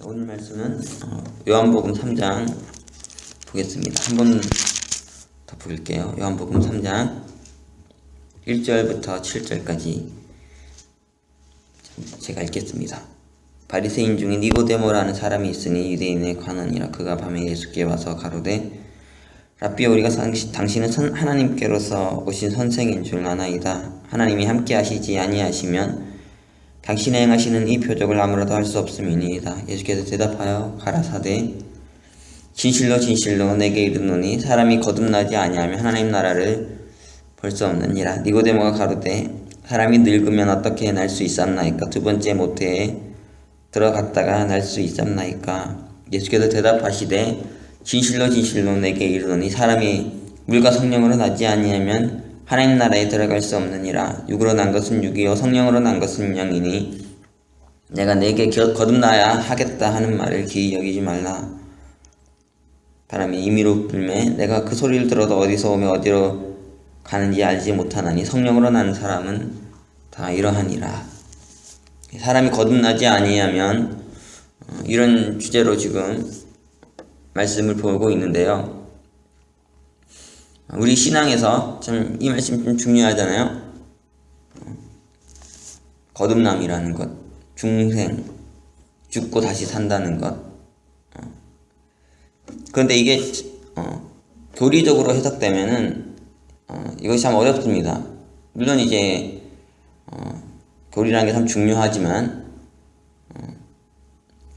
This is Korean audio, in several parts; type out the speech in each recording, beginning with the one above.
오늘 말씀은 요한복음 3장 보겠습니다. 한 번 더 볼게요. 요한복음 3장 1절부터 7절까지 제가 읽겠습니다. 바리새인 중에 니고데모라는 사람이 있으니 유대인의 관원이라. 그가 밤에 예수께 와서 가로되 랍비여, 우리가 당신은 하나님께로서 오신 선생인 줄 아나이다. 하나님이 함께 하시지 아니하시면 당신의 행하시는 이 표적을 아무라도 할 수 없음이니이다. 예수께서 대답하여 가라사대 진실로 진실로 내게 이르노니 사람이 거듭나지 아니하면 하나님 나라를 볼 수 없느니라. 니고데모가 가로되 사람이 늙으면 어떻게 날 수 있삼나이까? 두 번째 모태에 들어갔다가 날 수 있삼나이까? 예수께서 대답하시되 진실로 진실로 내게 이르노니 사람이 물과 성령으로 나지 아니하면 하나님 나라에 들어갈 수 없느니라. 육으로 난 것은 육이요 성령으로 난 것은 영이니 내가 내게 거듭나야 하겠다 하는 말을 기이 여기지 말라. 바람이 임의로 불매 내가 그 소리를 들어도 어디서 오며 어디로 가는지 알지 못하나니 성령으로 난 사람은 다 이러하니라. 사람이 거듭나지 아니하면 이런 주제로 지금 말씀을 보고 있는데요. 우리 신앙에서 참 이 말씀 좀 중요하잖아요. 거듭남이라는 것, 중생, 죽고 다시 산다는 것. 그런데 이게 교리적으로 해석되면은 이것이 참 어렵습니다. 물론 이제 교리라는 게 참 중요하지만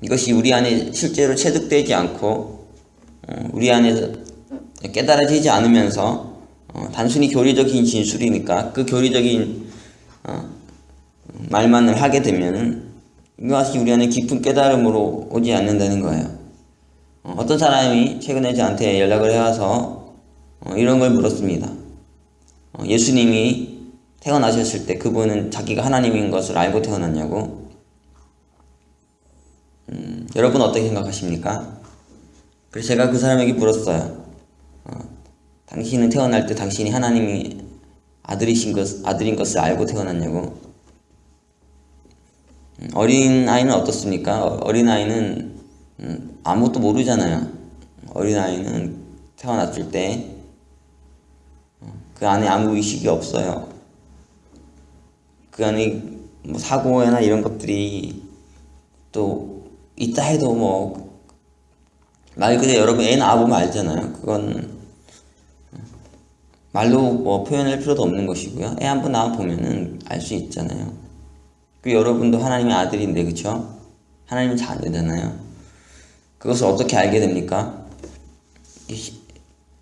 이것이 우리 안에 실제로 체득되지 않고 우리 안에서 깨달아지지 않으면서 단순히 교리적인 진술이니까 그 교리적인 말만을 하게 되면은 이것이 우리 안에 깊은 깨달음으로 오지 않는다는 거예요. 어떤 사람이 최근에 저한테 연락을 해와서 이런 걸 물었습니다. 예수님이 태어나셨을 때 그분은 자기가 하나님인 것을 알고 태어났냐고. 여러분 어떻게 생각하십니까? 그래서 제가 그 사람에게 물었어요. 당신은 태어날 때 당신이 하나님이 아들인 것을 알고 태어났냐고. 어린아이는 어떻습니까? 어린아이는 아무것도 모르잖아요. 어린아이는 태어났을 때 그 안에 아무 의식이 없어요. 그 안에 뭐 사고나 이런 것들이 또 있다 해도 뭐 말 그대로 여러분 애 낳아보면 알잖아요. 그건 말로 뭐 표현할 필요도 없는 것이고요. 애 한번 낳아보면은 알 수 있잖아요. 그 여러분도 하나님의 아들인데, 그쵸? 하나님 자녀잖아요. 그것을 어떻게 알게 됩니까?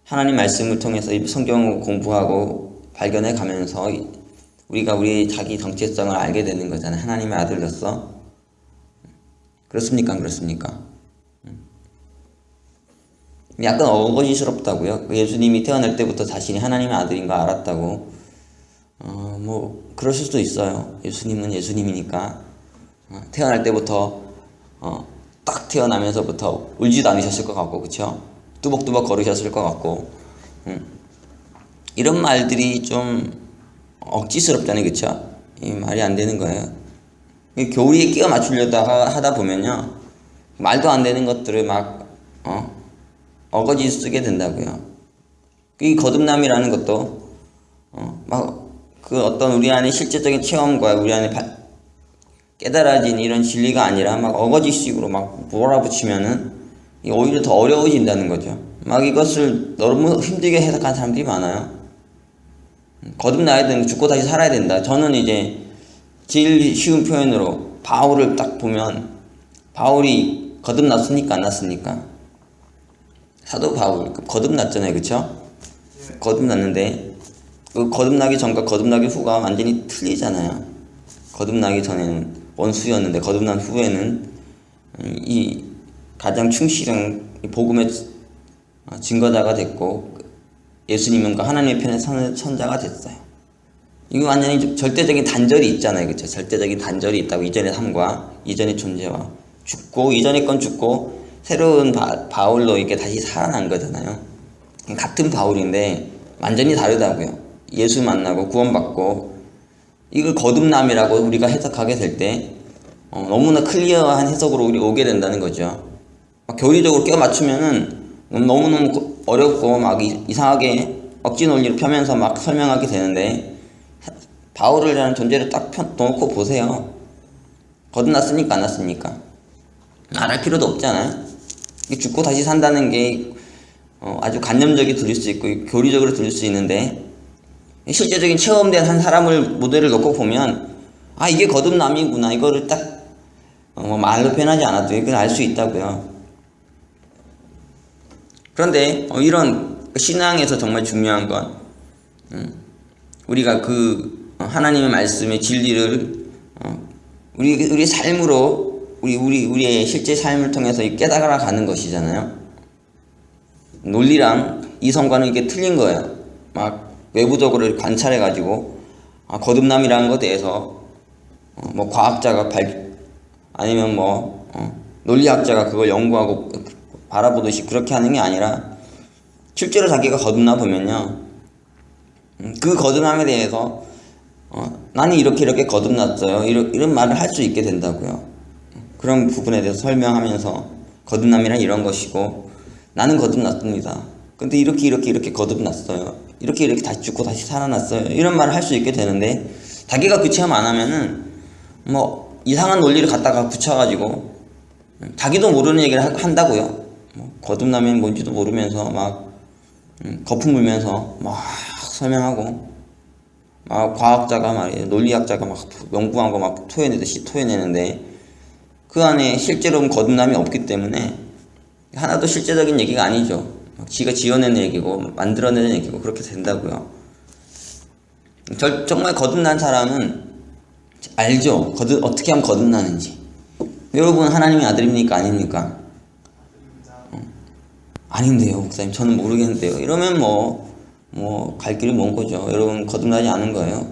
하나님 말씀을 통해서 성경을 공부하고 발견해 가면서 우리가 우리 자기 정체성을 알게 되는 거잖아요. 하나님의 아들로서. 그렇습니까? 안 그렇습니까? 약간 어거지스럽다고요. 예수님이 태어날 때부터 자신이 하나님의 아들인 거 알았다고. 뭐 그러실 수도 있어요. 예수님은 예수님이니까. 태어날 때부터 딱 태어나면서부터 울지도 않으셨을 것 같고, 그쵸? 뚜벅뚜벅 걸으셨을 것 같고. 이런 말들이 좀 억지스럽잖아요, 그쵸? 이 말이 안 되는 거예요. 교리에 끼워 맞추려다 하다 보면요, 말도 안 되는 것들을 막 어거지 쓰게 된다고요. 이 거듭남이라는 것도 막 그 어떤 우리 안에 실제적인 체험과 우리 안에 깨달아진 이런 진리가 아니라 막 어거지식으로 막 몰아붙이면은 오히려 더 어려워진다는 거죠. 막 이것을 너무 힘들게 해석한 사람들이 많아요. 거듭나야 되는, 죽고 다시 살아야 된다. 저는 이제 제일 쉬운 표현으로 바울을 딱 보면, 바울이 거듭났습니까? 안 났습니까? 사도 바울 거듭났잖아요, 그쵸? 거듭났는데 그 거듭나기 전과 거듭나기 후가 완전히 틀리잖아요. 거듭나기 전에는 원수였는데 거듭난 후에는 이 가장 충실한 복음의 증거자가 됐고 예수님은 그 하나님의 편에 서는 선자가 됐어요. 이거 완전히 절대적인 단절이 있잖아요, 그쵸? 절대적인 단절이 있다고. 이전의 삶과 이전의 존재와 죽고, 이전의 건 죽고 새로운 바울로 이렇게 다시 살아난 거잖아요. 같은 바울인데 완전히 다르다고요. 예수 만나고 구원받고 이걸 거듭남이라고 우리가 해석하게 될 때 너무나 클리어한 해석으로 우리 오게 된다는 거죠. 막 교리적으로 끼워 맞추면은 너무너무 어렵고 막 이상하게 억지 논리를 펴면서 막 설명하게 되는데, 바울이라는 존재를 딱 놓고 보세요. 거듭났습니까? 안 났습니까? 말할 필요도 없잖아요. 죽고 다시 산다는 게 아주 관념적이 들릴 수 있고 교리적으로 들릴 수 있는데, 실제적인 체험된 한 사람을 모델을 놓고 보면 이게 거듭남이구나, 이거를 딱 말로 표현하지 않아도 이걸 알 수 있다고요. 그런데 이런 신앙에서 정말 중요한 건 우리가 그 하나님의 말씀의 진리를 우리 삶으로 우리의 실제 삶을 통해서 깨달아 가는 것이잖아요. 논리랑 이성과는 이게 틀린 거예요. 막 외부적으로 관찰해 가지고 거듭남이라는 것에 대해서 뭐 과학자가 아니면 논리학자가 그걸 연구하고 바라보듯이 그렇게 하는 게 아니라, 실제로 자기가 거듭나 보면요, 그 거듭남에 대해서 나는 이렇게 거듭났어요, 이런 말을 할 수 있게 된다고요. 그런 부분에 대해서 설명하면서 거듭남이란 이런 것이고, 나는 거듭났습니다, 근데 이렇게 거듭났어요, 이렇게 다시 죽고 다시 살아났어요, 이런 말을 할 수 있게 되는데, 자기가 그 체험 안 하면은 이상한 논리를 갖다가 붙여가지고 자기도 모르는 얘기를 한다고요. 거듭남이 뭔지도 모르면서 막 거품 물면서 막 설명하고, 막 과학자가 말이에요, 논리학자가 막 연구한 거 막 토해내듯이 토해내는데, 그 안에 실제로는 거듭남이 없기 때문에 하나도 실제적인 얘기가 아니죠. 지가 지어낸 얘기고 만들어내는 얘기고 그렇게 된다고요. 정말 거듭난 사람은 알죠, 어떻게 하면 거듭나는지. 여러분 하나님의 아들입니까? 아닙니까? 아닌데요 목사님, 저는 모르겠는데요. 이러면 갈 길이 먼 거죠. 여러분 거듭나지 않은 거예요.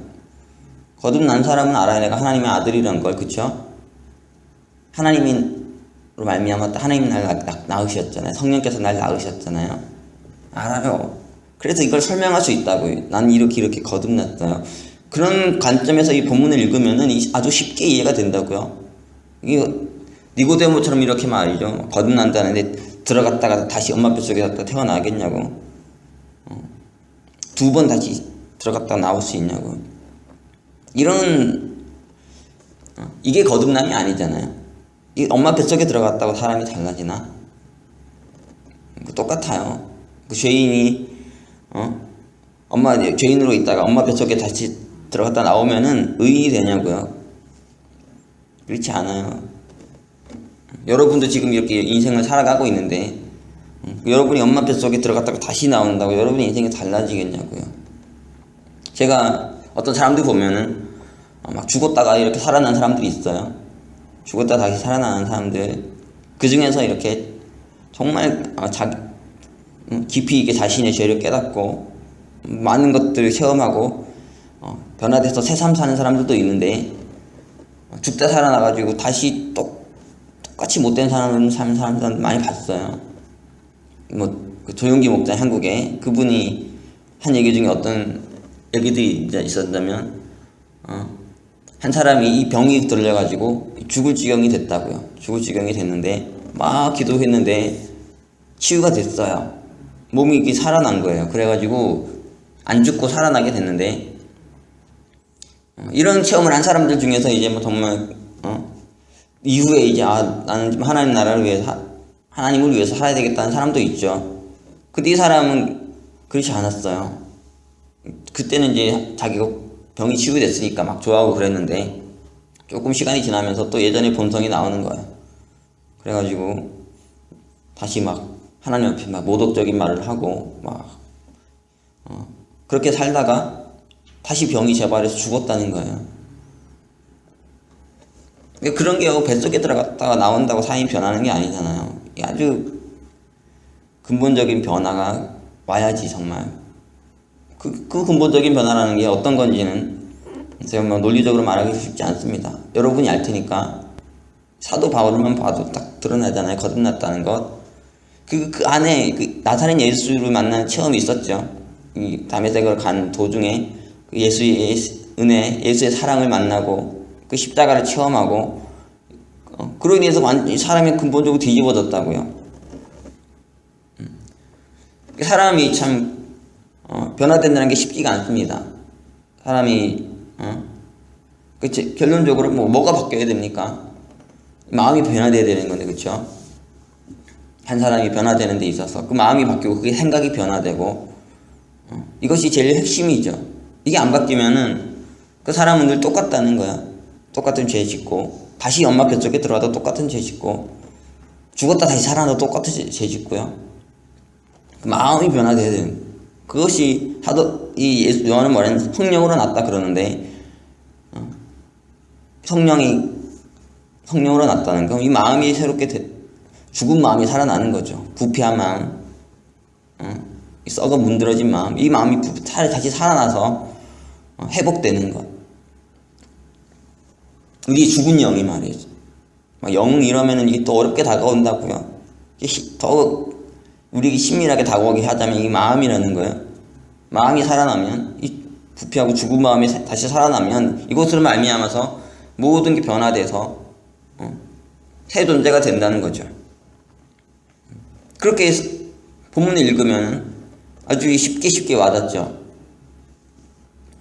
거듭난 사람은 알아야 내가 하나님의 아들이라는 걸. 그쵸? 하나님으로 말미암아 하나님 날 낳으셨잖아요. 성령께서 날 낳으셨잖아요. 알아요. 그래서 이걸 설명할 수 있다고요. 나는 이렇게 거듭났어요. 그런 관점에서 이 본문을 읽으면은 아주 쉽게 이해가 된다고요. 이게 니고데모처럼 이렇게 말이죠. 거듭난다는데 들어갔다가 다시 엄마 뱃속에서 태어나겠냐고. 2번 다시 들어갔다가 나올 수 있냐고. 이게 거듭남이 아니잖아요. 이 엄마 뱃속에 들어갔다고 사람이 달라지나? 똑같아요. 그 죄인이 죄인으로 있다가 엄마 뱃속에 다시 들어갔다 나오면은 의인이 되냐고요? 그렇지 않아요. 여러분도 지금 이렇게 인생을 살아가고 있는데 여러분이 엄마 뱃속에 들어갔다가 다시 나온다고 여러분의 인생이 달라지겠냐고요. 제가 어떤 사람들 보면은 막 죽었다가 이렇게 살아난 사람들이 있어요. 죽었다 다시 살아나는 사람들. 그 중에서 이렇게 정말 깊이 있게 자신의 죄를 깨닫고 많은 것들을 체험하고 변화돼서 새삼 사는 사람들도 있는데, 죽다 살아나가지고 다시 똑같이 못된 사람을 사는 사람들 많이 봤어요. 그 조용기 목자, 한국에 그분이 한 얘기 중에 어떤 얘기들이 있었다면, 한 사람이 이 병이 들려가지고 죽을 지경이 됐다고요. 죽을 지경이 됐는데 막 기도했는데 치유가 됐어요. 몸이 이렇게 살아난 거예요. 그래가지고 안 죽고 살아나게 됐는데, 이런 체험을 한 사람들 중에서 이제 정말 이후에 이제 나는 좀 하나님 나라를 위해서 하나님을 위해서 살아야 되겠다는 사람도 있죠. 근데 이 사람은 그렇지 않았어요. 그때는 이제 자기가 병이 치유됐으니까 막 좋아하고 그랬는데, 조금 시간이 지나면서 또 예전의 본성이 나오는 거예요. 그래가지고 다시 막 하나님 앞에 막 모독적인 말을 하고 그렇게 살다가 다시 병이 재발해서 죽었다는 거예요. 그런 게 뱃속에 들어갔다가 나온다고 사람이 변하는 게 아니잖아요. 아주 근본적인 변화가 와야지 정말. 그 근본적인 변화라는 게 어떤 건지는 제가 논리적으로 말하기 쉽지 않습니다. 여러분이 알 테니까. 사도 바울만 봐도 딱 드러나잖아요. 거듭났다는 것. 그 안에 나사렛 예수를 만나는 체험이 있었죠. 이 다메섹을 간 도중에 예수의 은혜, 예수의 사랑을 만나고 그 십자가를 체험하고 그로 인해서 완전히 사람이 근본적으로 뒤집어졌다고요. 사람이 참 변화된다는 게 쉽지가 않습니다. 사람이 그치? 결론적으로 뭐가 바뀌어야 됩니까? 마음이 변화돼야 되는 건데, 그렇죠? 한 사람이 변화되는 데 있어서 그 마음이 바뀌고 그게 생각이 변화되고 이것이 제일 핵심이죠. 이게 안 바뀌면은 그 사람은 늘 똑같다는 거야. 똑같은 죄 짓고 다시 엄마 뱃속에 들어와도 똑같은 죄 짓고 죽었다 다시 살아나도 똑같은 죄 짓고요. 그 마음이 변화돼야 되는 그것이 이 요한은 뭐냐면 성령으로 났다 그러는데 성령으로 났다는 건 이 마음이 새롭게 죽은 마음이 살아나는 거죠. 부패한 마음, 썩어 문드러진 마음, 이 마음이 다시 살아나서 회복되는 것. 우리 죽은 영이 말이죠. 영 이러면은 이게 또 어렵게 다가온다고요. 더 우리에게 심밀하게 다가오게 하자면 이 마음이라는 거예요. 마음이 살아나면 이 부패하고 죽은 마음이 다시 살아나면 이것으로 말미암아서 모든 게 변화돼서 새 존재가 된다는 거죠. 그렇게 본문을 읽으면 아주 쉽게 와닿죠.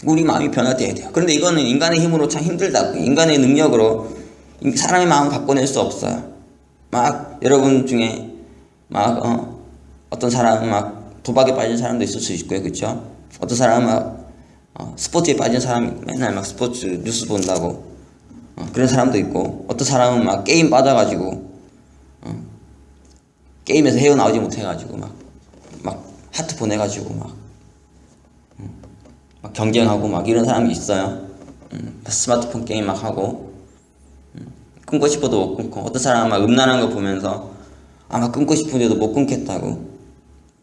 우리 마음이 변화돼야 돼요. 그런데 이거는 인간의 힘으로 참 힘들다고. 인간의 능력으로 사람의 마음을 바꿔낼 수 없어요. 막 여러분 중에 막 어떤 사람은 막 도박에 빠진 사람도 있을 수 있고요, 그렇죠? 어떤 사람은 막 스포츠에 빠진 사람이 맨날 막 스포츠 뉴스 본다고 그런 사람도 있고, 어떤 사람은 막 게임 빠져가지고 게임에서 헤어나오지 못해가지고 막 하트 보내가지고 막 경쟁하고 막 이런 사람이 있어요. 스마트폰 게임 막 하고 끊고 싶어도 못 끊고, 어떤 사람은 막 음란한 거 보면서 막 끊고 싶은데도 못 끊겠다고.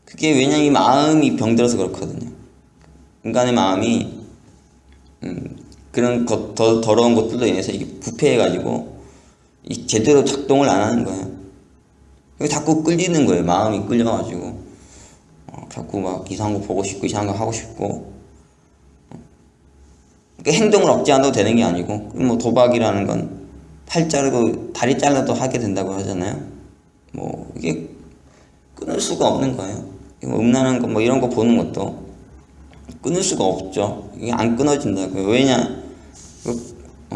그게 왜냐면 이 마음이 병들어서 그렇거든요. 인간의 마음이 그런 더 더러운 것들로 인해서 이게 부패해가지고 제대로 작동을 안 하는 거예요. 자꾸 끌리는 거예요. 마음이 끌려가지고 자꾸 막 이상한 거 보고 싶고 이상한 거 하고 싶고. 그러니까 행동을 억제 안 해도 되는 게 아니고, 뭐 도박이라는 건 팔 자르고 다리 잘라도 하게 된다고 하잖아요. 뭐 이게 끊을 수가 없는 거예요. 음란한 거 뭐 이런 거 보는 것도 끊을 수가 없죠. 이게 안 끊어진다고요. 왜냐?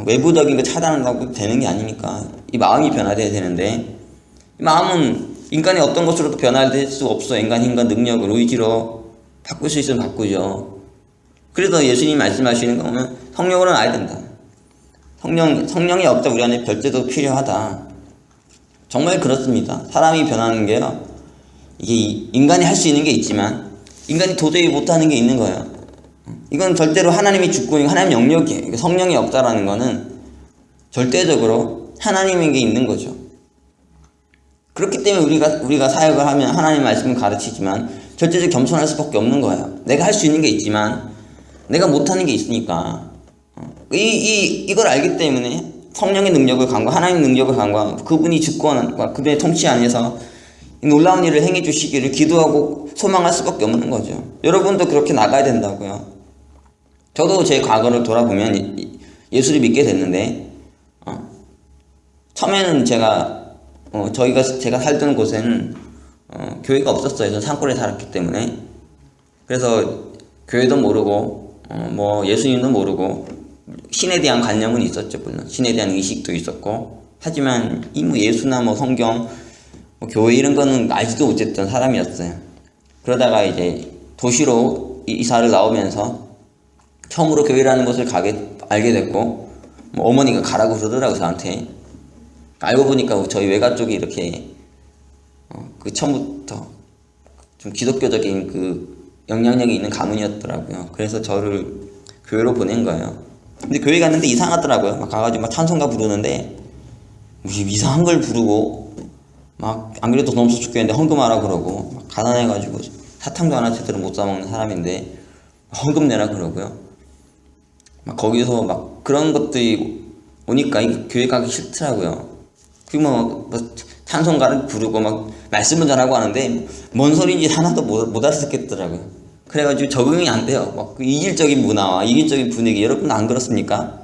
외부적인 거 차단한다고 되는 게 아니니까. 이 마음이 변화돼야 되는데, 이 마음은 인간의 어떤 것으로도 변화될 수 없어. 인간의 힘과 능력을 의지로 바꿀 수 있으면 바꾸죠. 그래서 예수님이 말씀하시는 거 보면 성령으로 나야 된다. 성령이 없다 우리 안에 별제도 필요하다. 정말 그렇습니다. 사람이 변하는 게요, 이게 인간이 할 수 있는 게 있지만 인간이 도저히 못하는 게 있는 거예요. 이건 절대로 하나님이 주권이고 하나님 영역이에요. 성령이 없다라는 거는 절대적으로 하나님에게 있는 거죠. 그렇기 때문에 우리가 사역을 하면 하나님 말씀을 가르치지만 절대적으로 겸손할 수밖에 없는 거예요. 내가 할 수 있는 게 있지만 내가 못하는 게 있으니까. 이걸 알기 때문에 성령의 능력을 간과 하나님의 능력을 간과 그분이 주권과 그분의 통치 안에서 놀라운 일을 행해 주시기를 기도하고 소망할 수밖에 없는 거죠. 여러분도 그렇게 나가야 된다고요. 저도 제 과거를 돌아보면 예수를 믿게 됐는데 처음에는 제가 살던 곳에는 교회가 없었어요. 저는 산골에 살았기 때문에. 그래서 교회도 모르고 뭐 예수님도 모르고 신에 대한 관념은 있었죠. 물론 신에 대한 의식도 있었고, 하지만 이 뭐 예수나 뭐 성경 뭐 교회 이런 거는 알지도 못했던 사람이었어요. 그러다가 이제 도시로 이사를 나오면서 처음으로 교회라는 것을 알게 됐고, 뭐 어머니가 가라고 그러더라고 저한테. 알고 보니까 저희 외가 쪽이 이렇게 그 처음부터 좀 기독교적인 그 영향력이 있는 가문이었더라고요. 그래서 저를 교회로 보낸 거예요. 근데 교회 갔는데 이상하더라고요. 막 가가지고 막 찬송가 부르는데 이상한 걸 부르고, 막 안 그래도 돈 없어 죽겠는데 헌금하라 그러고, 막 가난해가지고 사탕도 하나 제대로 못 사먹는 사람인데 헌금 내라 그러고요. 막 거기서 막 그런 것들이 오니까 교회 가기 싫더라고요. 그리고 뭐 찬송가를 부르고 막 말씀을 전하고 하는데 뭔 소리인지 하나도 못 알아듣겠더라고요. 그래가지고 적응이 안 돼요. 막 그 이질적인 문화와 이질적인 분위기, 여러분 안 그렇습니까?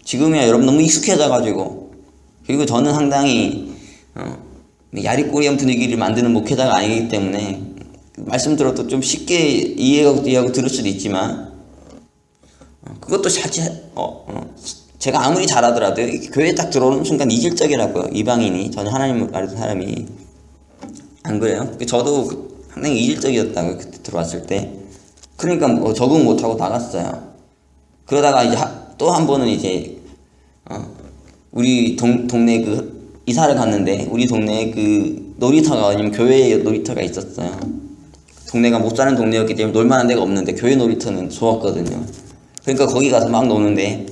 지금이야 여러분 너무 익숙해져가지고 그리고 저는 상당히 야리꼬리한 분위기를 만드는 목회자가 아니기 때문에 말씀 들어도 좀 쉽게 이해하고 들을 수도 있지만 그것도 제가 아무리 잘하더라도 교회에 딱 들어오는 순간 이질적이라고요. 이방인이, 전혀 하나님을 알던 사람이. 안 그래요? 저도 상당히 이질적이었다고요. 그때 들어왔을 때. 그러니까 뭐 적응 못하고 나갔어요. 그러다가 이제 또 한 번은 이제 우리 동네 이사를 갔는데 우리 동네에 놀이터가 아니면 교회 놀이터가 있었어요. 동네가 못 사는 동네였기 때문에 놀만한 데가 없는데 교회 놀이터는 좋았거든요. 그러니까 거기 가서 막 노는데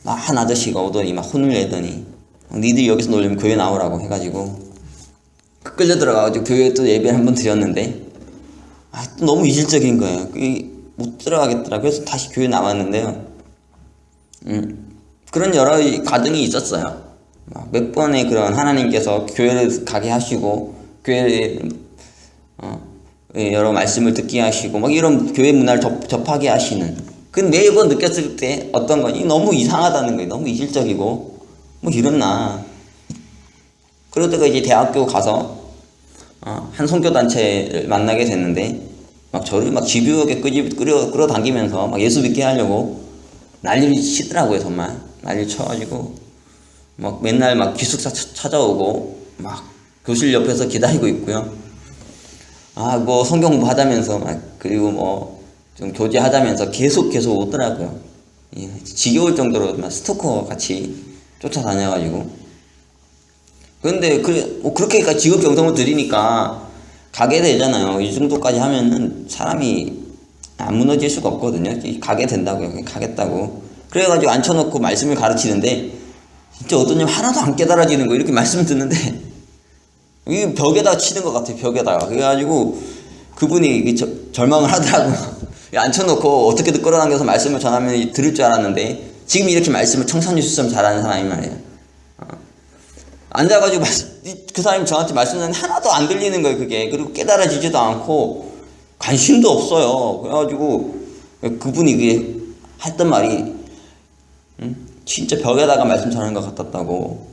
막 한 아저씨가 오더니 막 혼을 내더니 니들 여기서 놀려면 교회 나오라고 해가지고 끌려 들어가가지고 교회에 또 예배를 한번 드렸는데 또 너무 이질적인 거예요. 못 들어가겠더라. 그래서 다시 교회 나왔는데요. 그런 여러 과정이 있었어요. 몇 번의 그런 하나님께서 교회를 가게 하시고 교회에 여러 말씀을 듣게 하시고 막 이런 교회 문화를 접하게 하시는. 그 매번 느꼈을 때 어떤 건 너무 이상하다는 거예요. 너무 이질적이고 뭐 이랬나. 그러다가 이제 대학교 가서 한 선교단체를 만나게 됐는데 막 저를 막 집요하게 끌어당기면서 막 예수 믿게 하려고 난리를 치더라고요. 정말 난리를 쳐가지고 막 맨날 막 기숙사 찾아오고 막 교실 옆에서 기다리고 있고요. 뭐 성경 공부하자면서 막 그리고 뭐 좀 교제하자면서 계속 오더라고요. 지겨울 정도로 막 스토커 같이 쫓아다녀가지고. 그런데 그렇게까지 지극정성을 들이니까 가게 되잖아요. 이 정도까지 하면은 사람이 안 무너질 수가 없거든요. 가게 된다고요. 가겠다고. 그래가지고 앉혀놓고 말씀을 가르치는데 진짜 어떤 님 하나도 안 깨달아지는 거 이렇게 말씀을 듣는데 이 벽에다 치는 것 같아요. 벽에다가. 그래가지고 그분이 절망을 하더라고요. 앉혀놓고 어떻게든 끌어당겨서 말씀을 전하면 들을 줄 알았는데 지금 이렇게 말씀을 청산유수처럼 잘하는 사람이 말이에요. 앉아가지고 그 사람이 저한테 말씀하는데 하나도 안 들리는 거예요. 그게. 그리고 깨달아지지도 않고 관심도 없어요. 그래가지고 그분이 그게 했던 말이 진짜 벽에다가 말씀 전하는 것 같았다고.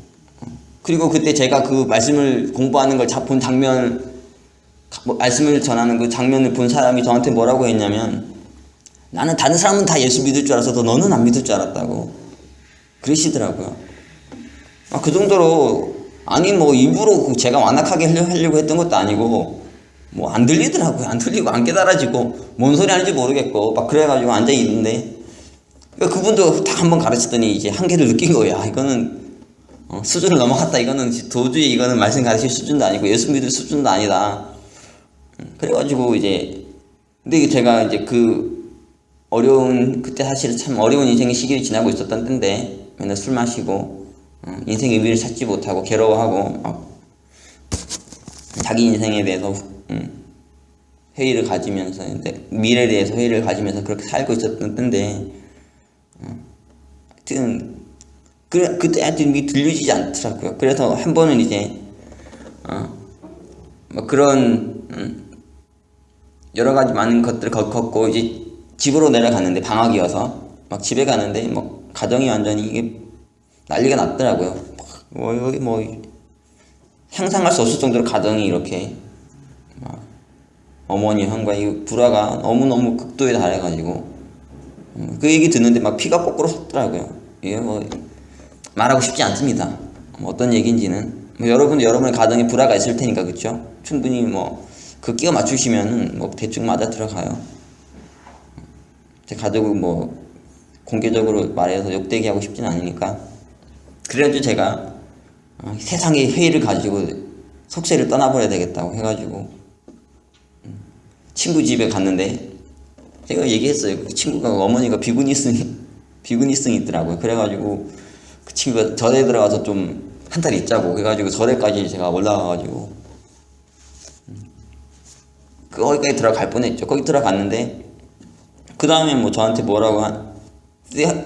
그리고 그때 제가 그 말씀을 공부하는 걸 본 장면, 말씀을 전하는 그 장면을 본 사람이 저한테 뭐라고 했냐면 나는 다른 사람은 다 예수 믿을 줄 알아서 너는 안 믿을 줄 알았다고 그러시더라고요. 그 정도로 뭐 일부러 제가 완악하게 하려고 했던 것도 아니고 뭐 안 들리더라고요. 안 들리고 안 깨달아지고 뭔 소리 하는지 모르겠고 막 그래가지고 앉아 있는데 그분도 딱 한번 가르치더니 이제 한계를 느낀 거야. 이거는 수준을 넘어갔다. 이거는 도저히 이거는 말씀 가르칠 수준도 아니고 예수 믿을 수준도 아니다. 그래가지고 이제 근데 제가 이제 그때 사실 참 어려운 인생의 시기를 지나고 있었던 때인데 맨날 술 마시고 인생의 의미를 찾지 못하고 괴로워하고 자기 인생에 대해서 회의를 가지면서 미래에 대해서 회의를 가지면서 그렇게 살고 있었던 때인데 하여튼 그때 하여튼 들려지지 않더라고요. 그래서 한 번은 이제 뭐 그런 여러 가지 많은 것들을 겪고 이제 집으로 내려갔는데 방학이어서 막 집에 가는데 뭐 가정이 완전히 이게 난리가 났더라고요. 뭐 상상할 수 없을 정도로 가정이 이렇게 어머니 형과 이 불화가 너무너무 극도에 달해가지고 그 얘기 듣는데 막 피가 거꾸로 솟더라고요. 이게 뭐 말하고 싶지 않습니다. 어떤 얘기인지는 여러분도 여러분의 가정에 불화가 있을 테니까 그렇죠? 충분히 그 끼워 맞추시면 대충 맞아 들어가요. 제 가족을 공개적으로 말해서 욕되게 하고 싶지는 않으니까. 그래가지고 제가 세상의 회의를 가지고 속세를 떠나버려야 되겠다고 해가지고 친구 집에 갔는데 제가 얘기했어요. 그 친구가 어머니가 비구니증이 있더라고요. 그래가지고 그 친구가 절에 들어가서 좀 한 달 있자고 그래가지고 절에까지 제가 올라가가지고 거기까지 들어갈 뻔했죠. 거기 들어갔는데 그 다음에 저한테 뭐라고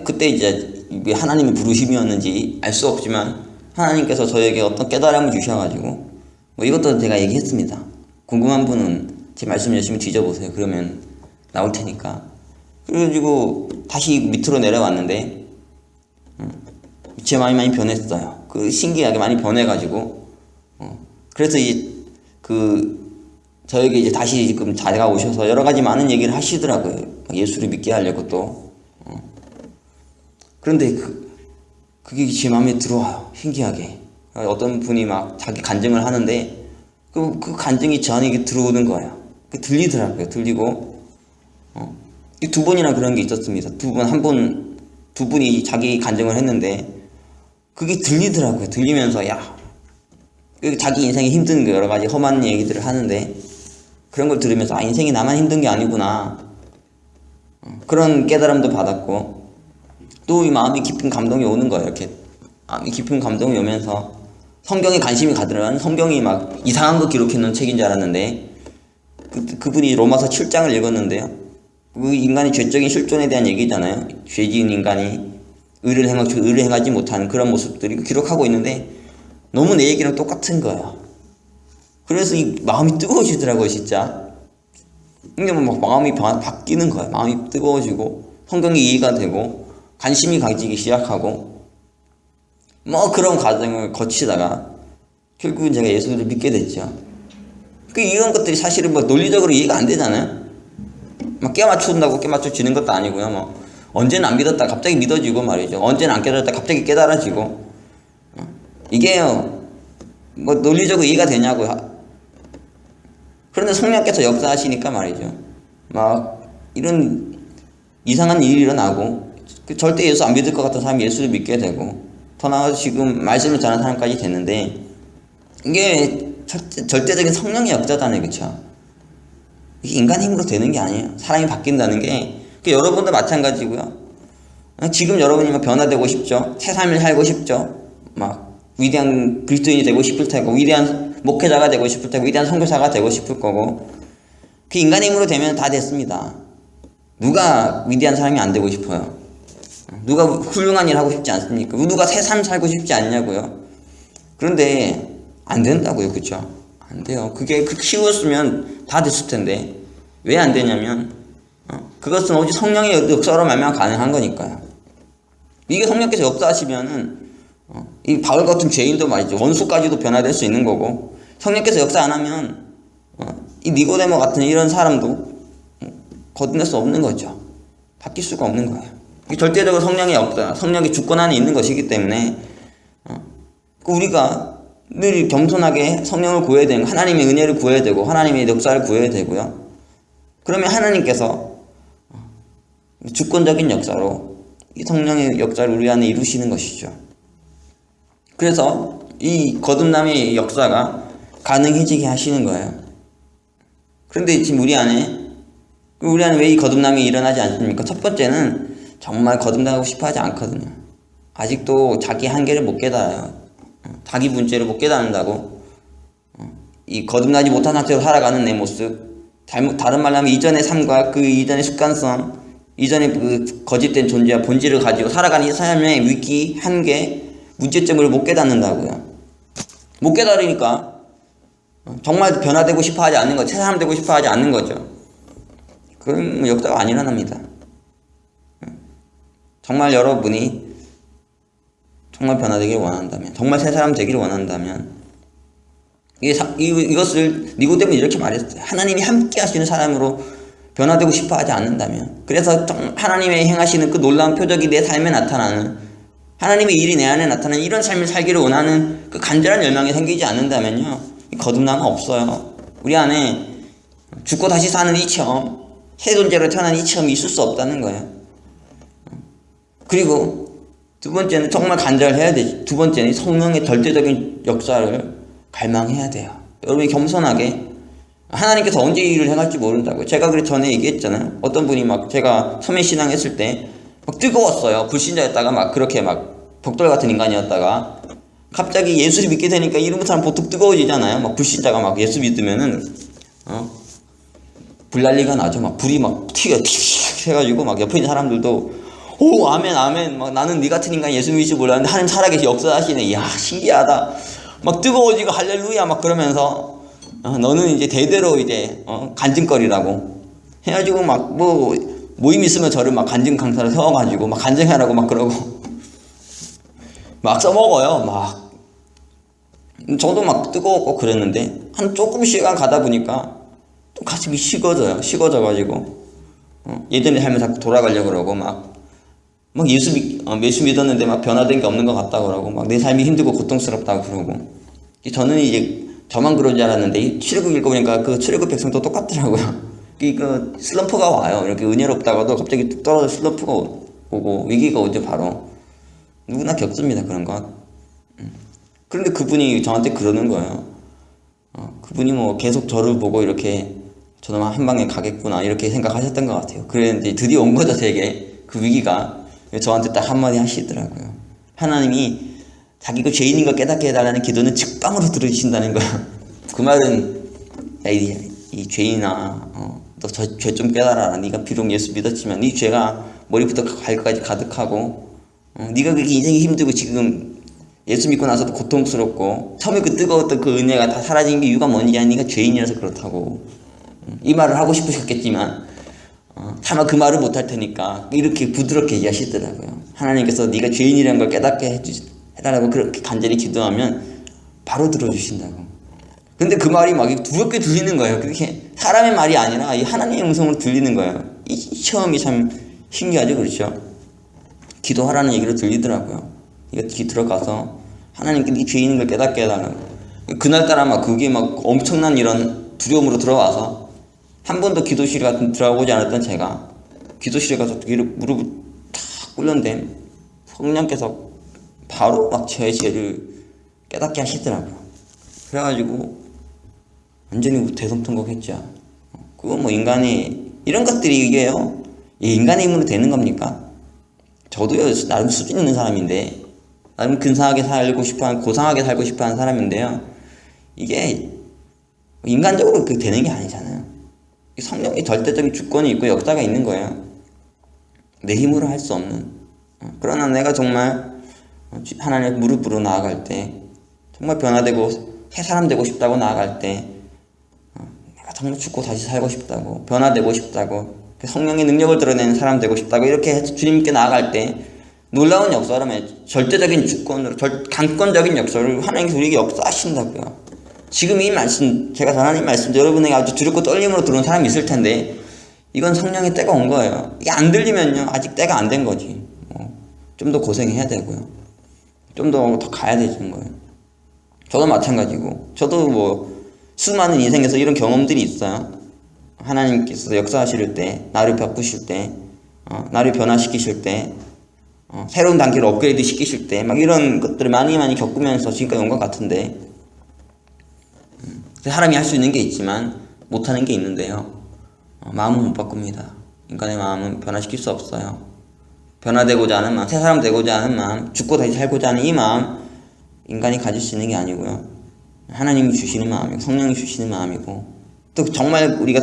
그때 이제 하나님의 부르심이었는지 알 수 없지만 하나님께서 저에게 어떤 깨달음을 주셔가지고 이것도 제가 얘기했습니다. 궁금한 분은 제 말씀 열심히 뒤져보세요. 그러면 나올 테니까. 그래가지고 다시 밑으로 내려왔는데 제 마음이 많이 변했어요. 그 신기하게 많이 변해가지고 그래서 저에게 이제 다시 지금 자가 오셔서 여러 가지 많은 얘기를 하시더라고요. 예수를 믿게 하려고 또. 그런데 그게 제 마음에 들어와요. 신기하게. 어떤 분이 막 자기 간증을 하는데 그 간증이 저 안에 들어오는 거예요. 들리더라고요. 들리고 이 두 번이나 그런 게 있었습니다. 두 분이 자기 간증을 했는데 그게 들리더라고요. 들리면서 자기 인생이 힘든 거 여러 가지 험한 얘기들을 하는데 그런 걸 들으면서 인생이 나만 힘든 게 아니구나 그런 깨달음도 받았고 또 이 마음이 깊은 감동이 오는 거예요. 이렇게 마음이 깊은 감동이 오면서 성경에 관심이 가더라면 성경이 막 이상한 거 기록해 놓은 책인 줄 알았는데 그분이 로마서 7장을 읽었는데요. 그 인간의 죄적인 실존에 대한 얘기잖아요. 죄 지은 인간이 의를 행하지 못하는 그런 모습들이 기록하고 있는데 너무 내 얘기랑 똑같은 거예요. 그래서 이 마음이 뜨거워지더라고요, 진짜. 근데 막 마음이 바뀌는 거예요. 마음이 뜨거워지고 성경이 이해가 되고 관심이 가지기 시작하고 그런 과정을 거치다가 결국은 제가 예수를 믿게 됐죠. 이런 것들이 사실은 논리적으로 이해가 안 되잖아요. 깨 맞춰지는 것도 아니고요. 언제는 안 믿었다 갑자기 믿어지고 말이죠. 언제는 안 깨달았다 갑자기 깨달아지고. 이게요, 논리적으로 이해가 되냐고요. 그런데 성령께서 역사하시니까 말이죠. 이런 이상한 일이 일어나고, 절대 예수 안 믿을 것 같은 사람이 예수를 믿게 되고, 더 나아가서 지금 말씀을 전하는 사람까지 됐는데, 이게 절대적인 성령의 역사잖아요. 그쵸? 이게 인간 힘으로 되는 게 아니에요. 사람이 바뀐다는 게. 여러분도 마찬가지고요. 지금 여러분이 변화되고 싶죠. 새 삶을 살고 싶죠. 위대한 그리스도인이 되고 싶을 테고, 위대한 목회자가 되고 싶을 테고, 위대한 선교사가 되고 싶을 거고, 그 인간의 힘으로 되면 다 됐습니다. 누가 위대한 사람이 안 되고 싶어요? 누가 훌륭한 일 하고 싶지 않습니까? 누가 새 삶 살고 싶지 않냐고요? 그런데 안 된다고요. 그쵸? 안 돼요. 그게 키웠으면 다 됐을 텐데 왜 안 되냐면 그것은 오직 성령의 역사로 말미암아 가능한 거니까요. 이게 성령께서 역사하시면은 이 바울 같은 죄인도 말이죠. 원수까지도 변화될 수 있는 거고, 성령께서 역사 안 하면 이 니고데모 같은 이런 사람도 거듭날 수 없는 거죠. 바뀔 수가 없는 거예요. 이게 절대적으로 성령의 역사, 성령의 주권 안에 있는 것이기 때문에 우리가 늘 겸손하게 성령을 구해야 되고, 하나님의 은혜를 구해야 되고, 하나님의 역사를 구해야 되고요. 그러면 하나님께서 주권적인 역사로 이 성령의 역사를 우리 안에 이루시는 것이죠. 그래서 이 거듭남의 역사가 가능해지게 하시는 거예요. 그런데 지금 우리 안에 왜 이 거듭남이 일어나지 않습니까? 첫 번째는 정말 거듭나고 싶어 하지 않거든요. 아직도 자기 한계를 못 깨달아요. 자기 문제를 못 깨닫는다고. 이 거듭나지 못한 상태로 살아가는 내 모습, 다른 말로 하면 이전의 삶과 그 이전의 습관성, 이전의 그 거짓된 존재와 본질을 가지고 살아가는 이 삶의 위기, 한계, 문제점을 못 깨닫는다고요. 못 깨달으니까 정말 변화되고 싶어 하지 않는 거, 새 사람 되고 싶어 하지 않는 거죠. 그럼 역사가 안 일어납니다. 정말 여러분이 정말 변화되기를 원한다면, 정말 새 사람 되기를 원한다면, 이것을 니고데모는 이렇게 말했어요. 하나님이 함께 하시는 사람으로 변화되고 싶어 하지 않는다면, 그래서 하나님의 행하시는 그 놀라운 표적이 내 삶에 나타나는, 하나님의 일이 내 안에 나타나는 이런 삶을 살기를 원하는 그 간절한 열망이 생기지 않는다면요, 거듭남은 없어요. 우리 안에 죽고 다시 사는 이 체험, 새 존재로 태어난 이 체험이 있을 수 없다는 거예요. 그리고 두 번째는 정말 간절해야 되지. 두 번째는 성령의 절대적인 역사를 갈망해야 돼요. 여러분이 겸손하게, 하나님께서 언제 이 일을 행할지 모른다고요. 제가 그래 전에 얘기했잖아요. 어떤 분이 제가 처음에 신앙했을 때 뜨거웠어요. 불신자였다가 그렇게 벽돌 같은 인간이었다가 갑자기 예수를 믿게 되니까 이런 사람 보통 뜨거워지잖아요. 불신자가 예수 믿으면은 불난리가 나죠. 불이 튀어 해가지고 옆에 있는 사람들도 오 아멘 아멘 나는 네 같은 인간 예수 믿을 줄 몰랐는데 하나님 살아계시 역사하시네. 이야 신기하다. 뜨거워지고 할렐루야 그러면서 너는 이제 대대로 이제 간증거리라고 해가지고 모임 있으면 저를 간증 강사를 세워가지고 간증하라고 그러고 써먹어요. 저도 막 뜨거웠고 그랬는데 한 조금 시간 가다 보니까 또 가슴이 식어져가지고 예전의 삶을 자꾸 돌아가려고 그러고 막 예수 믿었는데 막 변화된 게 없는 것 같다고 그러고 막 내 삶이 힘들고 고통스럽다고 그러고 저는 이제 저만 그런 줄 알았는데 이 출애굽 읽어보니까 그 출애굽 백성도 똑같더라고요. 그 슬럼프가 와요. 이렇게 은혜롭다가도 갑자기 뚝 떨어져 슬럼프가 오고 위기가 오죠. 바로 누구나 겪습니다. 그런 것. 그런데 그분이 저한테 그러는 거예요. 그분이 뭐 계속 저를 보고 이렇게 저는 한 방에 가겠구나 이렇게 생각하셨던 것 같아요. 그랬는데 드디어 온 거죠. 제게 그 위기가. 저한테 딱 한마디 하시더라고요. 하나님이 자기가 죄인인 걸 깨닫게 해달라는 기도는 직방으로 들으신다는 거야. 그 말은 야, 이 죄인아, 너 저 죄 좀 깨달아라. 네가 비록 예수 믿었지만 네 죄가 머리부터 발까지 가득하고 네가 그렇게 인생이 힘들고 지금 예수 믿고 나서도 고통스럽고 처음에 그 뜨거웠던 그 은혜가 다 사라진 게 이유가 뭔지 네가 죄인이라서 그렇다고. 이 말을 하고 싶으셨겠지만 차마 그 말을 못할 테니까 이렇게 부드럽게 얘기하시더라고요. 하나님께서 네가 죄인이라는 걸 깨닫게 해달라고 그렇게 간절히 기도하면 바로 들어주신다고. 근데 그 말이 막 두렵게 들리는 거예요. 그렇게 사람의 말이 아니라 이 하나님의 음성으로 들리는 거예요. 이 체험이 참 신기하죠. 그렇죠? 기도하라는 얘기로 들리더라고요. 이거 들어가서 하나님께 네 죄인인 걸 깨닫게 해달라고. 그날따라 막 그게 막 엄청난 이런 두려움으로 들어와서 한 번도 기도실 같은 들어가보지 않았던 제가 기도실에 가서 무릎을 탁 꿇는데 성령께서 바로 막 제 죄를 깨닫게 하시더라고요. 그래가지고 완전히 대성통곡했죠. 그거 뭐 인간이 이런 것들이 이게요. 인간의 힘으로 되는 겁니까? 저도요 나름 수준 있는 사람인데 나름 근사하게 살고 싶어하는 고상하게 살고 싶어하는 사람인데요. 이게 인간적으로 그렇게 되는 게 아니잖아요. 성령의 절대적인 주권이 있고 역사가 있는 거예요. 내 힘으로 할 수 없는. 그러나 내가 정말 하나님의 무릎으로 나아갈 때 정말 변화되고 새 사람 되고 싶다고 나아갈 때 내가 정말 죽고 다시 살고 싶다고 변화되고 싶다고 성령의 능력을 드러내는 사람 되고 싶다고 이렇게 해서 주님께 나아갈 때 놀라운 역사라면 절대적인 주권으로 강권적인 역사를 하나님께서 우리에게 역사하신다고요. 지금 이 말씀 제가 전하는 말씀도 여러분에게 아주 두렵고 떨림으로 들어온 사람이 있을 텐데 이건 성령의 때가 온 거예요. 이게 안 들리면요 아직 때가 안 된 거지. 좀 더 고생해야 되고요. 좀 더 가야 되는 거예요. 저도 마찬가지고 저도 뭐 수많은 인생에서 이런 경험들이 있어요. 하나님께서 역사하실 때 나를 바꾸실 때 나를 변화시키실 때 새로운 단계로 업그레이드 시키실 때 막 이런 것들을 많이 겪으면서 지금까지 온 것 같은데 사람이 할 수 있는 게 있지만 못하는 게 있는데요. 마음은 못 바꿉니다. 인간의 마음은 변화시킬 수 없어요. 변화되고자 하는 마음, 새 사람 되고자 하는 마음, 죽고 다시 살고자 하는 이 마음 인간이 가질 수 있는 게 아니고요. 하나님이 주시는 마음이고 성령이 주시는 마음이고 또 정말 우리가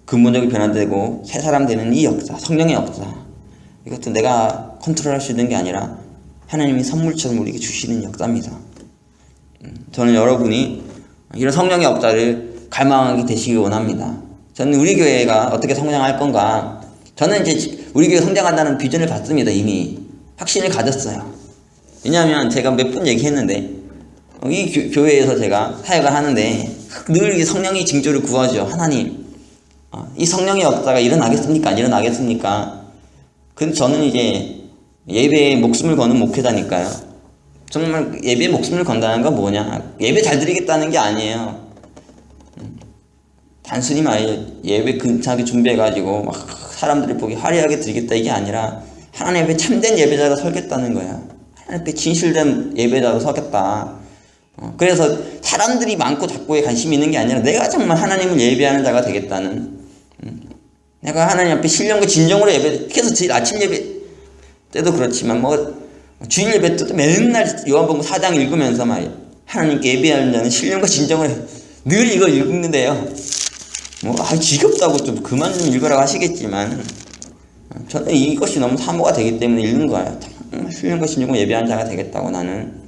근본적으로 변화되고 새 사람 되는 이 역사, 성령의 역사 이것도 내가 컨트롤할 수 있는 게 아니라 하나님이 선물처럼 우리에게 주시는 역사입니다. 저는 여러분이 이런 성령의 역사를 갈망하게 되시길 원합니다. 저는 우리 교회가 어떻게 성장할 건가 저는 이제 우리 교회 성장한다는 비전을 봤습니다. 이미 확신을 가졌어요. 왜냐하면 제가 몇 번 얘기했는데 이 교회에서 제가 사역을 하는데 늘 성령의 징조를 구하죠. 하나님 이 성령의 역사가 일어나겠습니까? 안 일어나겠습니까? 근데 저는 이제 예배에 목숨을 거는 목회자니까요. 정말 예배에 목숨을 건다는 건 뭐냐? 예배 잘 드리겠다는 게 아니에요. 단순히 예배 근사하게 준비해가지고 막 사람들이 보기 화려하게 드리겠다 이게 아니라 하나님 앞에 참된 예배자로 서겠다는 거야. 하나님 앞에 진실된 예배자로 서겠다. 그래서 사람들이 많고 작고에 관심이 있는 게 아니라 내가 정말 하나님을 예배하는 자가 되겠다는 내가 하나님 앞에 신령과 진정으로 예배 그래서 아침 예배 때도 그렇지만 뭐 주일 예배 때도 맨날 요한복음 4장 읽으면서 말이야 하나님께 예배하는 자는 신령과 진정으로 늘 이걸 읽는데요. 뭐 지겹다고 좀 그만 좀 읽으라고 하시겠지만 저는 이것이 너무 사모가 되기 때문에 읽는 거예요. 정말 신령과 진정으로 예배하는 자가 되겠다고 나는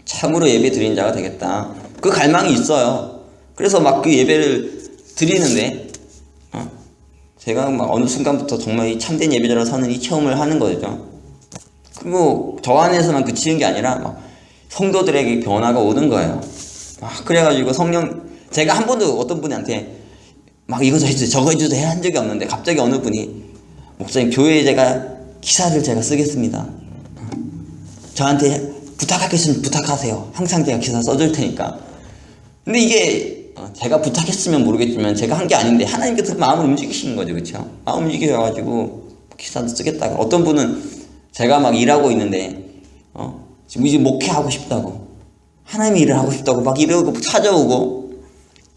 참으로 예배 드리는 자가 되겠다. 그 갈망이 있어요. 그래서 막 그 예배를 드리는데 제가 막 어느 순간부터 정말 이 참된 예배자로 서는 이 체험을 하는 거죠. 그리고 저 안에서만 그치는 게 아니라 막 성도들에게 변화가 오는 거예요. 그래가지고 제가 한 번도 어떤 분한테 막 이거 해주세요 저거 해주세요 한 적이 없는데 갑자기 어느 분이 목사님 교회에 기사를 제가 쓰겠습니다. 저한테 부탁할 게 있으면 부탁하세요. 항상 제가 기사 써줄 테니까. 근데 이게 제가 부탁했으면 모르겠지만 제가 한 게 아닌데 하나님께서 마음을 움직이시는 거죠. 그렇죠? 마음 움직여가지고 기사도 쓰겠다고. 어떤 분은 제가 막 일하고 있는데 지금 이제 목회하고 싶다고 하나님의 일을 하고 싶다고 막 이러고 찾아오고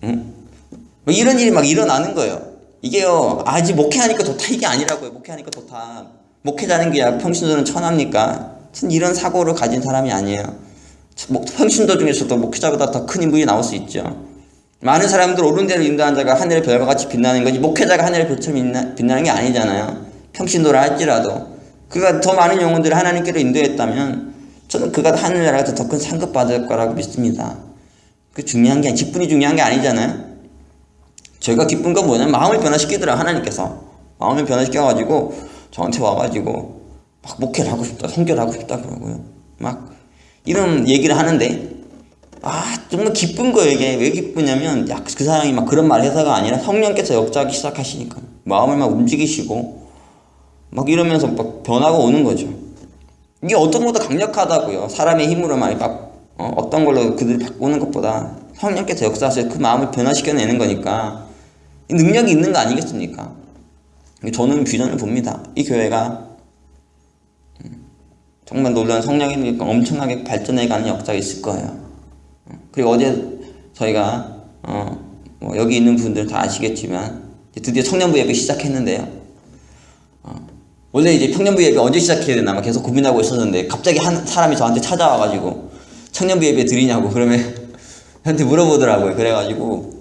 뭐 이런 일이 막 일어나는 거예요. 이게요 아직 목회하니까 좋다 이게 아니라고요. 목회하니까 좋다. 목회자는 게 평신도는 천합니까? 이런 사고를 가진 사람이 아니에요. 평신도 중에서도 목회자보다 더 큰 인물이 나올 수 있죠. 많은 사람들 옳은 대로 인도한 자가 하늘의 별과 같이 빛나는 거지 목회자가 하늘의 별처럼 빛나는 게 아니잖아요. 평신도라 할지라도 그가 더 많은 영혼들을 하나님께로 인도했다면 저는 그가 하늘나라에서 더 큰 상급 받을 거라고 믿습니다. 그 중요한 게 직분이 중요한 게 아니잖아요. 저희가 기쁜 건 뭐냐면 마음을 변화시키더라. 하나님께서 마음을 변화시켜가지고 저한테 와가지고 막 목회를 하고 싶다 선교를 하고 싶다 그러고요. 막 이런 얘기를 하는데 정말 기쁜 거예요. 이게 왜 기쁘냐면 그 사람이 막 그런 말 해서가 아니라 성령께서 역사하기 시작하시니까 마음을 막 움직이시고 막 이러면서 막 변화가 오는 거죠. 이게 어떤 것보다 강력하다고요. 사람의 힘으로 어떤 걸로 그들을 바꾸는 것보다 성령께서 역사하셔서 그 마음을 변화시켜내는 거니까 능력이 있는 거 아니겠습니까? 저는 비전을 봅니다. 이 교회가 정말 놀라운 성령의 능력과 엄청나게 발전해가는 역사가 있을 거예요. 그리고 어제 저희가 여기 있는 분들 다 아시겠지만 드디어 청년부 예배 시작했는데요. 원래 이제 청년부 예배 언제 시작해야 되나 계속 고민하고 있었는데 갑자기 한 사람이 저한테 찾아와가지고 청년부 예배 드리냐고 그러면 저한테 물어보더라고요. 그래가지고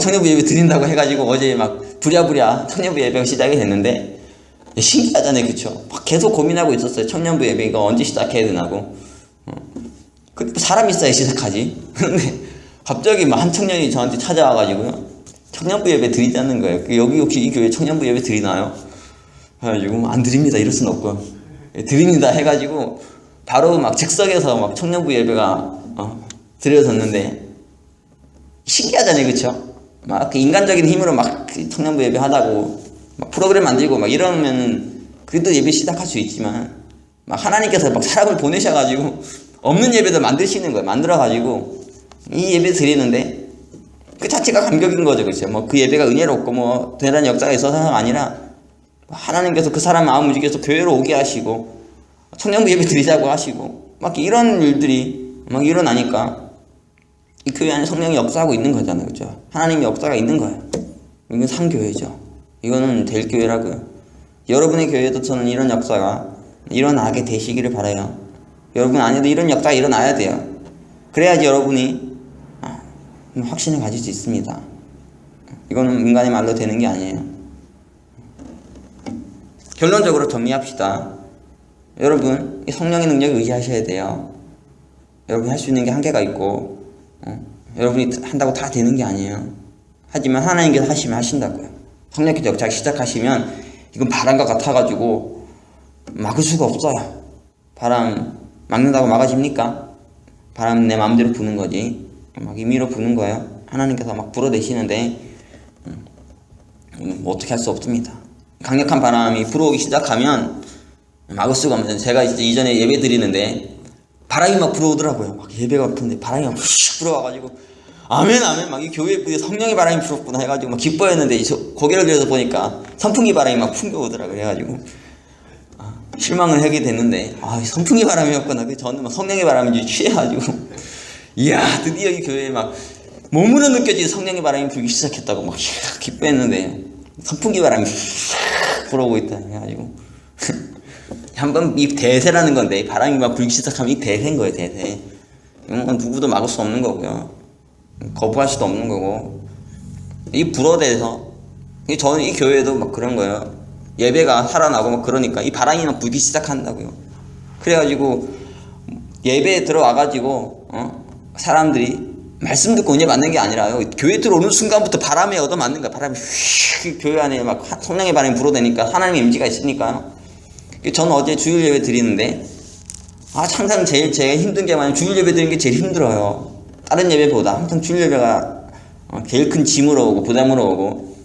청년부 예배 드린다고 해가지고 어제 막 부랴부랴 청년부 예배가 시작이 됐는데 신기하잖아요. 그쵸? 막 계속 고민하고 있었어요. 청년부 예배가 언제 시작해야 되나고. 사람 있어야 시작하지. 근데 갑자기 한 청년이 저한테 찾아와가지고요. 청년부 예배 드리자는 거예요. 여기 혹시 이 교회 청년부 예배 드리나요? 그래가지고 안 드립니다. 이럴 순 없고. 드립니다. 해가지고 바로 막 즉석에서 막 청년부 예배가 드려졌는데 신기하잖아요. 그쵸? 막 그 인간적인 힘으로 막 청년부 예배 하다고 막 프로그램 만들고 막 이러면 그래도 예배 시작할 수 있지만 막 하나님께서 막 사람을 보내셔가지고 없는 예배도 만드시는 거예요. 만들어가지고 이 예배 드리는데 그 자체가 감격인 거죠. 그렇죠? 그 예배가 은혜롭고 대단한 역사가 있어서가 아니라 하나님께서 그 사람 마음 움직여서 교회로 오게 하시고 청년부 예배 드리자고 하시고 막 이런 일들이 막 일어나니까 이 교회 안에 성령이 역사하고 있는 거잖아요. 그렇죠? 하나님의 역사가 있는 거예요. 이건 상교회죠. 이거는 될 교회라고요. 여러분의 교회에도 저는 이런 역사가 일어나게 되시기를 바라요. 여러분 안에도 이런 역사가 일어나야 돼요. 그래야지 여러분이 확신을 가질 수 있습니다. 이거는 인간의 말로 되는 게 아니에요. 결론적으로 정리합시다. 여러분 이 성령의 능력을 의지하셔야 돼요. 여러분이 할 수 있는 게 한계가 있고 여러분이 한다고 다 되는 게 아니에요. 하지만 하나님께서 하시면 하신다고요. 성령께서 역사하기 시작하시면 이건 바람과 같아가지고 막을 수가 없어요. 바람 막는다고 막아집니까? 바람 내 마음대로 부는 거지. 막 임의로 부는 거예요. 하나님께서 막 불어대시는데 뭐 어떻게 할 수 없습니다. 강력한 바람이 불어오기 시작하면 막을 수가 없는데 제가 이전에 예배 드리는데 바람이 막 불어오더라고요. 막 예배가 붙는데 바람이 막 휙 불어와가지고 아멘 막 이 교회에 성령의 바람이 불었구나 해가지고 막 기뻐했는데 고개를 들여서 보니까 선풍기 바람이 막 풍겨오더라고요. 해가지고 실망을 하게 됐는데 선풍기 바람이었구나. 저는 막 성령의 바람인지 취해가지고 이야 드디어 이 교회에 막 몸으로 느껴지는 성령의 바람이 불기 시작했다고 막 기뻐했는데 선풍기 바람이 불어오고 있다 해가지고 한번 이 대세라는 건데 바람이 막 불기 시작하면 이 대세인 거예요. 대세. 이건 누구도 막을 수 없는 거고요. 거부할 수도 없는 거고 이 불어대서 저는 이 교회도 막 그런 거예요. 예배가 살아나고 막 그러니까 이 바람이 막 불기 시작한다고요. 그래가지고 예배에 들어와가지고 사람들이 말씀 듣고 은혜 받는 게 아니라요. 교회 들어오는 순간부터 바람에 얻어맞는 거야. 바람이 휙 교회 안에 막 성령의 바람이 불어대니까 하나님의 임재가 있으니까요. 저는 어제 주일 예배 드리는데 항상 제가 힘든 게 뭐냐면 주일 예배 드리는 게 제일 힘들어요. 다른 예배보다 항상 주일 예배가 제일 큰 짐으로 오고 부담으로 오고,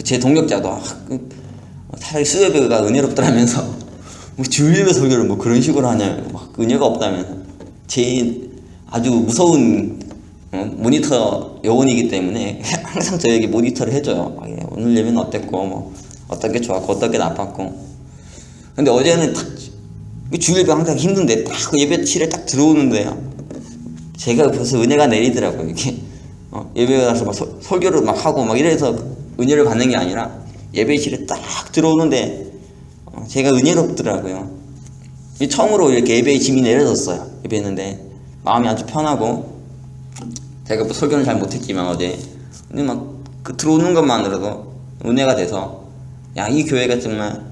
제 동력자도 차라리 수요예배가 은혜롭더라면서 뭐 주일 예배 설교를 뭐 그런 식으로 하냐, 막 은혜가 없다면서. 제일 아주 무서운 모니터 요원이기 때문에 항상 저에게 모니터를 해줘요. 오늘 예배는 어땠고, 뭐 어떤 게 좋았고 어떤 게 나빴고. 근데 어제는 딱 주일 예배 항상 힘든데 딱 그 예배실에 딱 들어오는데요, 제가 벌써 은혜가 내리더라고요. 이렇게 예배가 나서 막 설교를 막 하고 막 이래서 은혜를 받는 게 아니라 예배실에 딱 들어오는데 제가 은혜롭더라고요. 처음으로 이렇게 예배의 짐이 내려졌어요. 예배했는데 마음이 아주 편하고, 제가 뭐 설교는 잘 못했지만 어제 근데 막 그 들어오는 것만으로도 은혜가 돼서, 야, 이 교회가 정말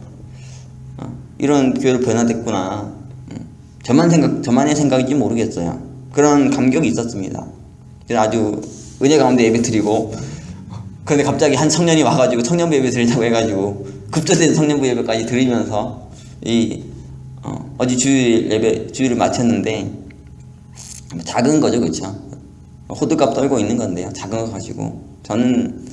이런 교회로 변화됐구나. 저만의 생각인지 모르겠어요. 그런 감격이 있었습니다. 아주 은혜 가운데 예배 드리고, 그런데 갑자기 한 청년이 와가지고 청년부 예배 드리자고 해가지고 급조된 청년부 예배까지 드리면서 어제 주일을 마쳤는데, 작은 거죠, 그렇죠? 호들갑 떨고 있는 건데요, 작은 거 가지고. 저는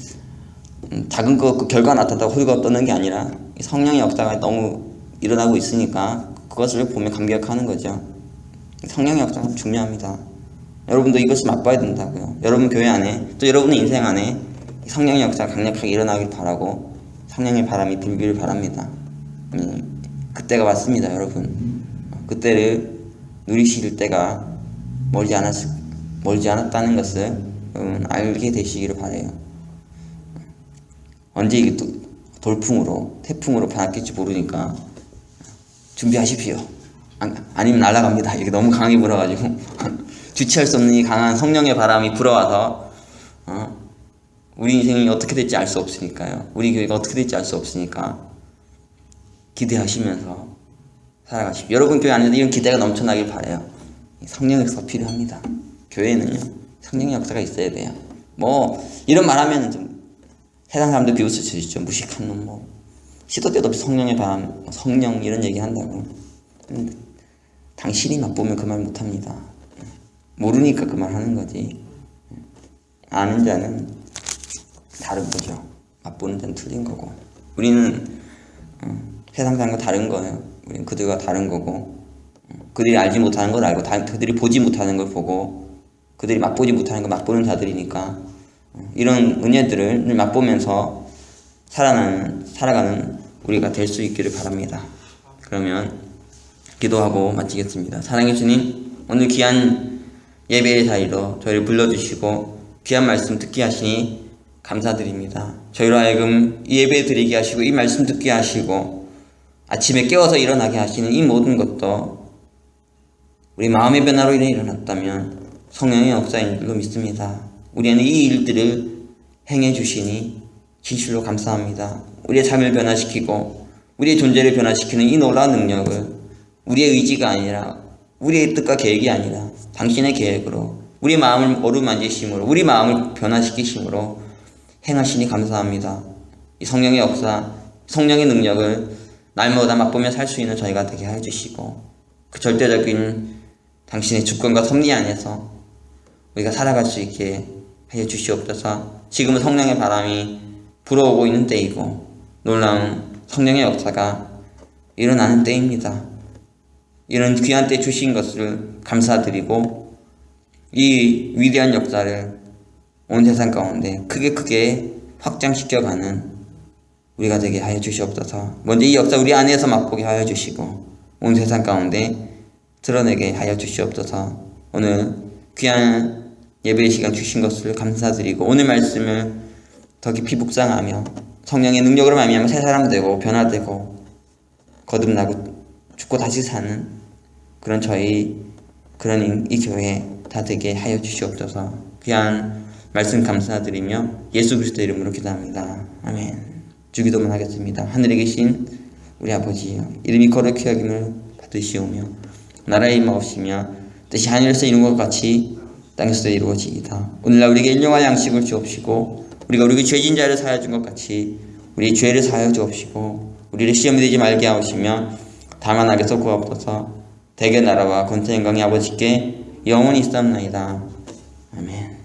작은 거 그 결과 나타났다고 호들갑 떠는 게 아니라 성령의 역사가 너무 일어나고 있으니까 그것을 보며 감격하는 거죠. 성령의 역사가 중요합니다. 여러분도 이것을 맛봐야 된다고요. 여러분 교회 안에, 또 여러분의 인생 안에 성령의 역사가 강력하게 일어나길 바라고, 성령의 바람이 불기를 바랍니다. 그때가 왔습니다, 여러분. 그때를 누리실 때가 멀지 않았다는 것을 알게 되시기를 바라요. 언제 이게 또 돌풍으로, 태풍으로 변할지 모르니까 준비하십시오. 아니면 날아갑니다. 이게 너무 강하게 불어가지고 주체할 수 없는 이 강한 성령의 바람이 불어와서 우리 인생이 어떻게 될지 알 수 없으니까요. 우리 교회가 어떻게 될지 알 수 없으니까 기대하시면서 살아가십시오. 여러분 교회 안에도 이런 기대가 넘쳐나길 바라요. 성령의 역사가 필요합니다. 교회에는요, 성령의 역사가 있어야 돼요. 뭐 이런 말하면 좀 세상 사람들 비웃을 수 있죠. 무식한 놈, 뭐 시도 때도 없이 성령의 바람, 성령 이런 얘기 한다고. 당신이 맛보면 그 말 못합니다. 모르니까 그 말 하는 거지. 아는 자는 다른 거죠. 맛보는 자는 틀린 거고. 우리는 세상 사람과 다른 거예요. 우리는 그들과 다른 거고, 그들이 알지 못하는 걸 알고, 그들이 보지 못하는 걸 보고, 그들이 맛보지 못하는 걸 맛보는 자들이니까 이런 은혜들을 맛보면서 살아가는 우리가 될 수 있기를 바랍니다. 그러면 기도하고 마치겠습니다. 사랑해 주님, 오늘 귀한 예배의 자리로 저희를 불러주시고 귀한 말씀 듣게 하시니 감사드립니다. 저희로 하여금 이 예배 드리게 하시고 이 말씀 듣게 하시고 아침에 깨워서 일어나게 하시는 이 모든 것도 우리 마음의 변화로 인해 일어났다면 성령의 역사인 줄로 믿습니다. 우리는 이 일들을 행해 주시니 진실로 감사합니다. 우리의 삶을 변화시키고 우리의 존재를 변화시키는 이 놀라운 능력을 우리의 의지가 아니라, 우리의 뜻과 계획이 아니라 당신의 계획으로 우리 마음을 어루만지심으로, 우리 마음을 변화시키심으로 행하시니 감사합니다. 이 성령의 역사, 성령의 능력을 날마다 맛보며 살 수 있는 저희가 되게 해주시고, 그 절대적인 당신의 주권과 섭리 안에서 우리가 살아갈 수 있게 해 주시옵소서. 지금은 성령의 바람이 불어오고 있는 때이고 놀라운 성령의 역사가 일어나는 때입니다. 이런 귀한 때 주신 것을 감사드리고 이 위대한 역사를 온 세상 가운데 크게 확장시켜가는 우리가 되게 하여 주시옵소서. 먼저 이 역사 우리 안에서 맛보게 하여 주시고 온 세상 가운데 드러내게 하여 주시옵소서. 오늘 귀한 예배의 시간 주신 것을 감사드리고 오늘 말씀을 더 깊이 묵상하며 성령의 능력으로 말미암아 새 사람 되고 변화되고 거듭나고 죽고 다시 사는 그런 이 교회 다 되게 하여 주시옵소서. 귀한 말씀 감사드리며 예수 그리스도 이름으로 기도합니다. 아멘. 주기도만 하겠습니다. 하늘에 계신 우리 아버지여, 이름이 거룩히 여김을 받으시오며 나라의 임하옵시며 뜻이 하늘에서 이룬 것 같이 땅에서도 이루어지이다. 오늘날 우리에게 일용할 양식을 주옵시고 우리가 우리 죄진 자를 사하여 준 것 같이 우리 죄를 사하여 주옵시고 우리를 시험에 들지 말게 하옵시며 다만 악에서 구하옵소서. 대개 나라와 권세 영광이 아버지께 영원히 있사옵나이다. 아멘.